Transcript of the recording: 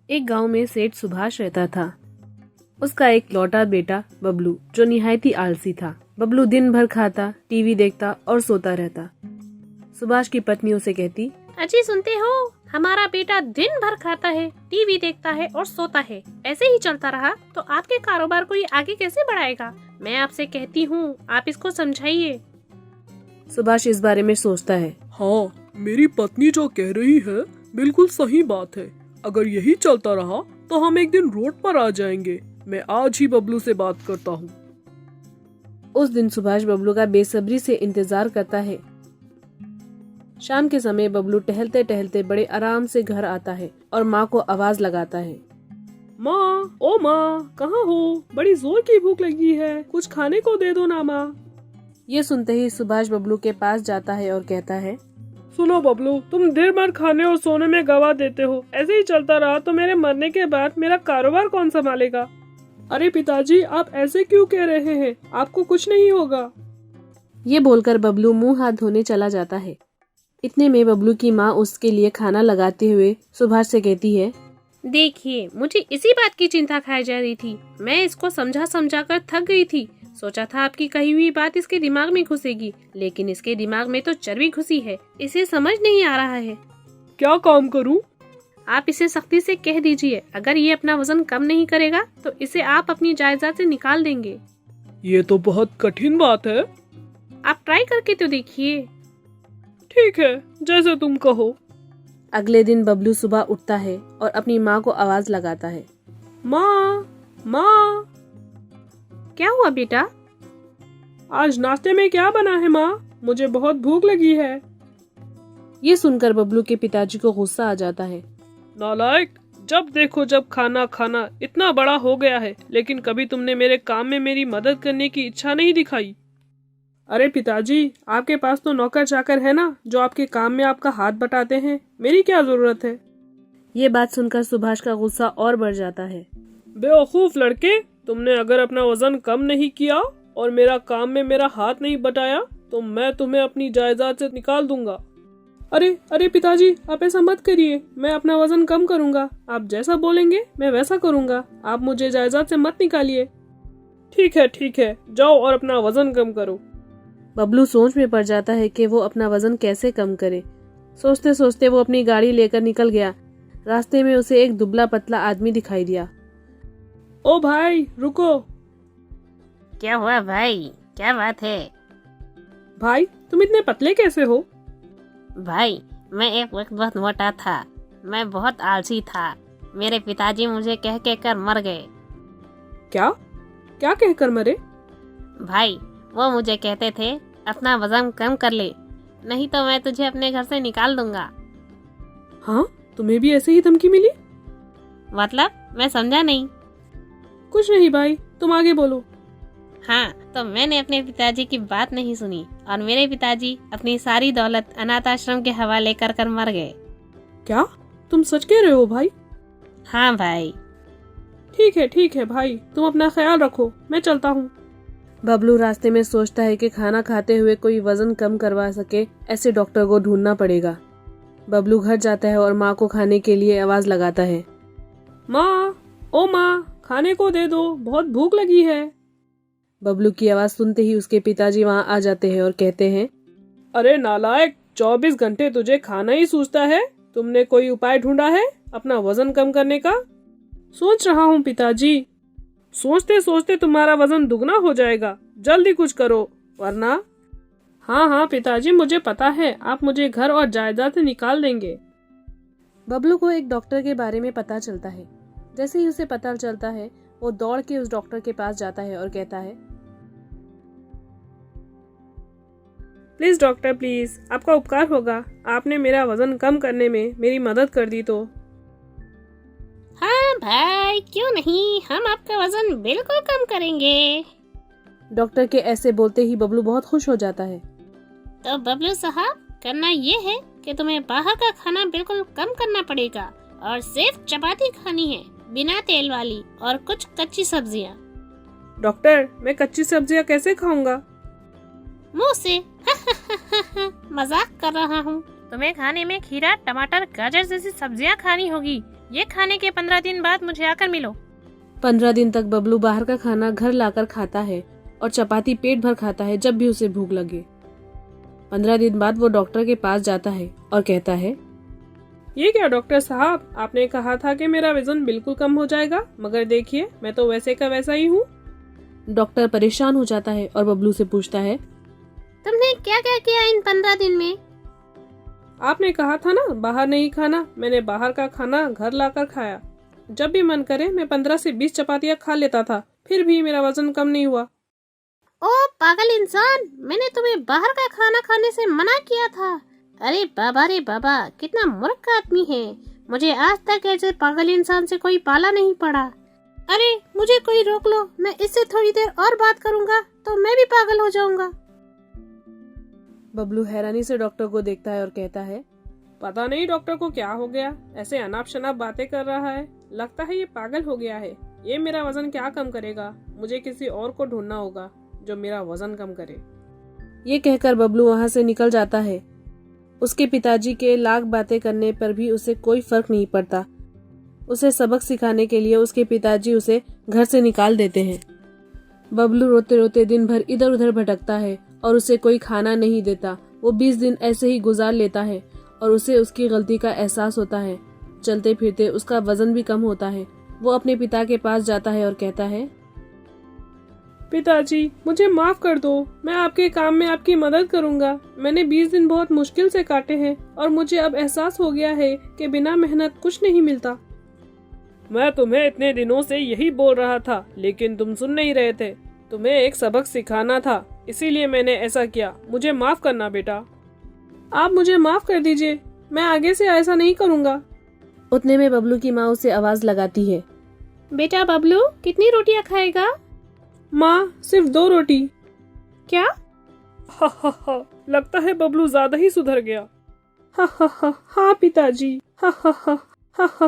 एक गांव में सेठ सुभाष रहता था। उसका एक लौटा बेटा बबलू जो निहायत ही आलसी था। बबलू दिन भर खाता, टीवी देखता और सोता रहता। सुभाष की पत्नी उसे कहती, अजी सुनते हो, हमारा बेटा दिन भर खाता है, टीवी देखता है और सोता है। ऐसे ही चलता रहा तो आपके कारोबार को ये आगे कैसे बढ़ाएगा? मैं आपसे कहती हूँ, आप इसको समझाइए। सुभाष इस बारे में सोचता है। हाँ, मेरी पत्नी जो कह रही है बिल्कुल सही बात है। अगर यही चलता रहा तो हम एक दिन रोड पर आ जाएंगे। मैं आज ही बबलू से बात करता हूँ। उस दिन सुभाष बबलू का बेसब्री से इंतजार करता है। शाम के समय बबलू टहलते टहलते बड़े आराम से घर आता है और माँ को आवाज लगाता है। माँ, ओ माँ, कहाँ हो? बड़ी जोर की भूख लगी है, कुछ खाने को दे दो ना माँ। ये सुनते ही सुभाष बबलू के पास जाता है और कहता है, सुनो बबलू, तुम देर भर खाने और सोने में गवा देते हो। ऐसे ही चलता रहा तो मेरे मरने के बाद मेरा कारोबार कौन संभालेगा? अरे पिताजी, आप ऐसे क्यों कह रहे हैं? आपको कुछ नहीं होगा। ये बोलकर बबलू मुंह हाथ धोने चला जाता है। इतने में बबलू की माँ उसके लिए खाना लगाते हुए सुभाष से कहती है, देखिए, मुझे इसी बात की चिंता खाई जा रही थी। मैं इसको समझा समझा कर थक गई थी। सोचा था आपकी कही हुई बात इसके दिमाग में घुसेगी, लेकिन इसके दिमाग में तो चर्बी घुसी है। इसे समझ नहीं आ रहा है। क्या काम करूं? आप इसे सख्ती से कह दीजिए, अगर ये अपना वजन कम नहीं करेगा तो इसे आप अपनी जायदाद से निकाल देंगे। ये तो बहुत कठिन बात है। आप ट्राई करके तो देखिए। ठीक है, जैसे तुम कहो। अगले दिन बबलू सुबह उठता है और अपनी माँ को आवाज लगाता है। माँ, माँ, क्या हुआ बेटा? आज नाश्ते में क्या बना है माँ? मुझे बहुत भूख लगी है। ये सुनकर बबलू के पिताजी को गुस्सा आ जाता है। नालायक, जब देखो जब खाना खाना। इतना बड़ा हो गया है लेकिन कभी तुमने मेरे काम में मेरी मदद करने की इच्छा नहीं दिखाई। अरे पिताजी, आपके पास तो नौकर चाकर है ना, जो आपके काम में आपका हाथ बटाते हैं। मेरी क्या जरूरत है? ये बात सुनकर सुभाष का गुस्सा और बढ़ जाता है। बेवकूफ लड़के, तुमने अगर अपना वजन कम नहीं किया और मेरा काम में मेरा हाथ नहीं बटाया तो मैं तुम्हें अपनी जायदाद से निकाल दूंगा। अरे अरे पिताजी, आप ऐसा मत करिए। मैं अपना वजन कम करूंगा। आप जैसा बोलेंगे मैं वैसा करूंगा। आप मुझे जायदाद से मत निकालिए। ठीक है, जाओ और अपना वजन कम करो। बबलू सोच में पड़ जाता है कि वो अपना वजन कैसे कम करे। सोचते सोचते वो अपनी गाड़ी लेकर निकल गया। रास्ते में उसे एक दुबला पतला आदमी दिखाई दिया। ओ भाई, रुको। क्या हुआ भाई? क्या बात है? भाई, तुम इतने पतले कैसे हो? भाई, मैं एक वक्त बहुत मोटा था। मैं बहुत आलसी था। मेरे पिताजी मुझे कह कह कर मर गए। क्या क्या कहकर मरे? भाई, वो मुझे कहते थे, अपना वजन कम कर ले, नहीं तो मैं तुझे अपने घर से निकाल दूंगा। हाँ, तुम्हें भी ऐसे ही धमकी मिली? मतलब, मैं समझा नहीं। कुछ नहीं भाई, तुम आगे बोलो। हाँ, तो मैंने अपने पिताजी की बात नहीं सुनी और मेरे पिताजी अपनी सारी दौलत अनाथ आश्रम के हवाले कर कर मर गए। क्या तुम सच कह रहे हो भाई? हाँ भाई। ठीक है भाई, तुम अपना ख्याल रखो। मैं चलता हूँ। बबलू रास्ते में सोचता है कि खाना खाते हुए कोई वजन कम करवा सके ऐसे डॉक्टर को ढूंढना पड़ेगा। बबलू घर जाता है और माँ को खाने के लिए आवाज लगाता है। माँ, ओ माँ, खाने को दे दो, बहुत भूख लगी है। बबलू की आवाज सुनते ही उसके पिताजी वहाँ आ जाते हैं और कहते हैं, अरे नालायक, 24 घंटे तुझे खाना ही सूझता है। तुमने कोई उपाय ढूंढा है अपना वजन कम करने का? सोच रहा हूँ पिताजी। सोचते सोचते तुम्हारा वजन दुगना हो जाएगा। जल्दी कुछ करो वरना। हाँ पिताजी, मुझे पता है आप मुझे घर और जायदाद से निकाल देंगे। बबलू को एक डॉक्टर के बारे में पता चलता है। जैसे ही उसे पता चलता है वो दौड़ के उस डॉक्टर के पास जाता है और कहता है, प्लीज डॉक्टर, प्लीज, आपका उपकार होगा। आपने मेरा वजन कम करने में मेरी मदद कर दी तो। हाँ भाई, क्यों नहीं, हम आपका वजन बिल्कुल कम करेंगे। डॉक्टर के ऐसे बोलते ही बबलू बहुत खुश हो जाता है। तो बबलू साहब, करना ये है कि तुम्हें बाहर का खाना बिल्कुल कम करना पड़ेगा और सिर्फ चपाती खानी है, बिना तेल वाली, और कुछ कच्ची सब्जियाँ। डॉक्टर, मैं कच्ची सब्जियाँ कैसे खाऊंगा? मुंह से। मजाक कर रहा हूँ। तुम्हें खाने में खीरा, टमाटर, गाजर जैसी सब्जियाँ खानी होगी। ये खाने के 15 दिन बाद मुझे आकर मिलो। 15 दिन तक बबलू बाहर का खाना घर लाकर खाता है और चपाती पेट भर खाता है जब भी उसे भूख लगे। 15 दिन बाद वो डॉक्टर के पास जाता है और कहता है, ये क्या डॉक्टर साहब, आपने कहा था कि मेरा वजन बिल्कुल कम हो जाएगा, मगर देखिए मैं तो वैसे का वैसा ही हूँ। डॉक्टर परेशान हो जाता है और बबलू से पूछता है, तुमने क्या क्या किया इन 15 दिन में? आपने कहा था ना बाहर नहीं खाना, मैंने बाहर का खाना घर लाकर खाया। जब भी मन करे मैं 15 से 20 चपातियाँ खा लेता था, फिर भी मेरा वजन कम नहीं हुआ। ओ पागल इंसान, मैंने तुम्हें बाहर का खाना खाने से मना किया था। अरे बाबा रे बाबा, कितना मूर्ख आदमी है। मुझे आज तक ऐसे पागल इंसान से कोई पाला नहीं पड़ा। अरे मुझे कोई रोक लो, मैं इससे थोड़ी देर और बात करूंगा तो मैं भी पागल हो जाऊंगा। बबलू हैरानी से डॉक्टर को देखता है और कहता है, पता नहीं डॉक्टर को क्या हो गया, ऐसे अनाप शनाप बातें कर रहा है। लगता है ये पागल हो गया है। ये मेरा वजन क्या कम करेगा, मुझे किसी और को ढूंढना होगा जो मेरा वजन कम करे। ये कहकर बबलू वहाँ से निकल जाता है। उसके पिताजी के लाख बातें करने पर भी उसे कोई फर्क नहीं पड़ता। उसे सबक सिखाने के लिए उसके पिताजी उसे घर से निकाल देते हैं। बबलू रोते रोते दिन भर इधर उधर भटकता है और उसे कोई खाना नहीं देता। वो 20 दिन ऐसे ही गुजार लेता है और उसे उसकी गलती का एहसास होता है। चलते फिरते उसका वजन भी कम होता है। वो अपने पिता के पास जाता है और कहता है, पिताजी मुझे माफ कर दो, मैं आपके काम में आपकी मदद करूंगा। मैंने 20 दिन बहुत मुश्किल से काटे हैं और मुझे अब एहसास हो गया है कि बिना मेहनत कुछ नहीं मिलता। मैं तुम्हें इतने दिनों से यही बोल रहा था, लेकिन तुम सुन नहीं रहे थे। तुम्हें एक सबक सिखाना था, इसीलिए मैंने ऐसा किया। मुझे माफ करना बेटा। आप मुझे माफ कर दीजिए, मैं आगे से ऐसा नहीं करूँगा। उतने में बबलू की माँ उसे आवाज लगाती है, बेटा बबलू, कितनी रोटियां खाएगा? माँ सिर्फ 2 रोटी। क्या? हा हा हा, लगता है बबलू ज्यादा ही सुधर गया। हा हा हा, हाँ पिताजी। हा हा हा, हा हा